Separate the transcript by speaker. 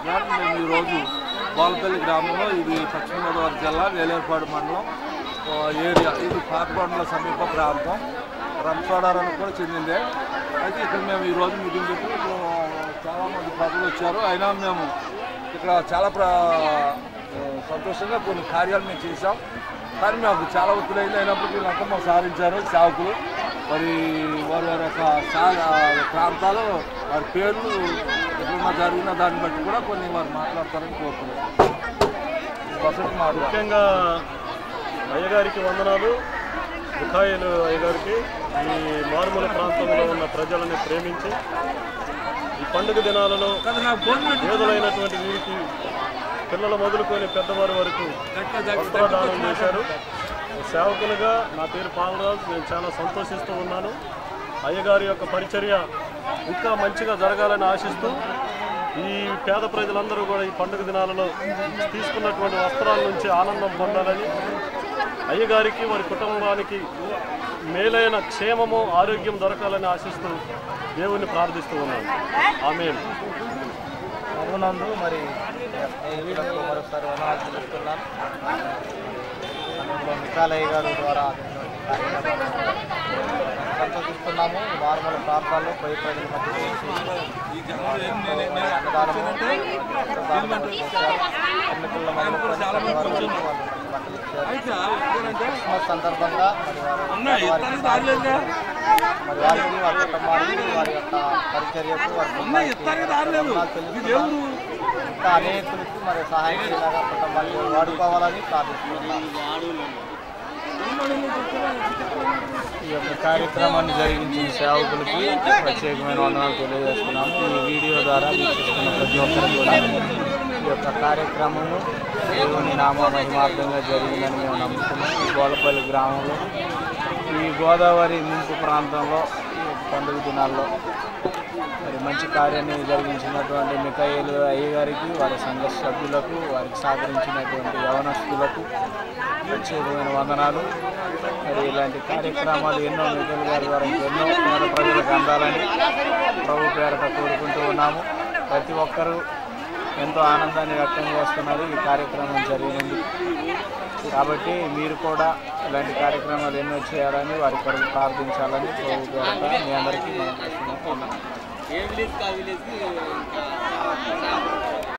Speaker 1: Plan మేము ఈరోజు బాలపల్లి గ్రామంలో, ఇది పశ్చిమ గోదావరి జిల్లా వేలేరుపాడు మండలం ఏరియా, ఇది పాతకొండల సమీప ప్రాంతం, రంపచోడవరానికి కూడా చెందిందే. అయితే ఇక్కడ మేము ఈరోజు మీటింగ్ పెట్టి ఇప్పుడు చాలామంది ప్రజలు వచ్చారు. అయినా మేము ఇక్కడ చాలా సంతోషంగా కొన్ని కార్యాలు మేము చేసాం. కానీ మాకు చాలా ఒత్తిడి అయినప్పటికీ వీళ్ళంతా మాకు సాధించారు సేవకులు. మరి వారి వారి యొక్క ప్రాంతాలు, వారి పేర్లు ఎట్లా జరిగిన దాన్ని బట్టి కూడా కొన్ని వారు మాట్లాడతారని కోరుతున్నాం.
Speaker 2: ముఖ్యంగా అయ్యగారికి వందనాలు. మిఖాయిలు అయ్యగారికి ఈ మారుమూల ప్రాంతంలో ఉన్న ప్రజలని ప్రేమించి ఈ పండుగ దినాలలో పేదలైనటువంటి వీరికి పిల్లలు మొదలుకొని పెద్దవారి వరకు వస్త్రదానం చేశారు. సేవకులుగా నా పేరు పాలరాజు. నేను చాలా సంతోషిస్తూ ఉన్నాను. అయ్యగారి యొక్క పరిచర్య ఇంకా మంచిగా జరగాలని ఆశిస్తూ ఈ పేద ప్రజలందరూ కూడా ఈ పండుగ దినాలలో తీసుకున్నటువంటి వస్త్రాల నుంచి ఆనందం పొందాలని, అయ్యగారికి వారి కుటుంబానికి మేలైన క్షేమము ఆరోగ్యం దొరకాలని ఆశిస్తూ దేవుణ్ణి ప్రార్థిస్తూ ఉన్నాను. ఆమేన్.
Speaker 3: అవునందు మరి మరోసారి వందనాలు తెలుస్తున్నాను. మిఖాయిలయ్య గారు ద్వారా సంతోషిస్తున్నాము. మారుమూల ప్రాంతాల్లో పై ప్రజల మధ్య క్రిస్మస్ సందర్భంగా మరి వారికి వారి కుటుంబానికి వారి యొక్క పరిచర్యకు ఇంకా అనేకులకు మరి సహాయం చేయగా కుటుంబాన్ని వాడుకోవాలని ప్రార్థిస్తున్నాను. ఈ యొక్క కార్యక్రమాన్ని జరిగించిన సేవకులకి ప్రత్యేకమైన వందనాలు తెలియజేస్తున్నాము. ఈ వీడియో ద్వారా వీక్షిస్తున్న ప్రతి ఒక్కరు కూడా ఈ యొక్క కార్యక్రమము దేవుని నామ మహిమార్థంగా జరిగిందని మేము నమ్ముతున్నాం. ఈ గోలపల్లి గ్రామంలో, ఈ గోదావరి ముంపు ప్రాంతంలో ఈ పండుగ దినాల్లో మరి మంచి కార్యాన్ని జరిగించినటువంటి మిఖాయిలు అయ్యగారికి, వారి సంఘ సభ్యులకు, వారికి సహకరించినటువంటి యవనస్తులకు ప్రత్యేకమైన వందనాలు. మరి ఇలాంటి కార్యక్రమాలు ఎన్నో మిఖాయిలు గారి ద్వారా ఎన్నో పేద ప్రజలకు అందాలని ప్రభు పేరట కోరుకుంటూ ఉన్నాము. ప్రతి ఒక్కరూ ఎంతో ఆనందాన్ని వ్యక్తం చేస్తున్నారు ఈ కార్యక్రమం జరిగినందుకు. కాబట్టి మీరు కూడా ఇలాంటి కార్యక్రమాలు ఎన్నో చేయాలని, వారి కొరకు ప్రార్థించాలని ప్రభు పేరట మీ అందరికీ మనం చేస్తున్నాం.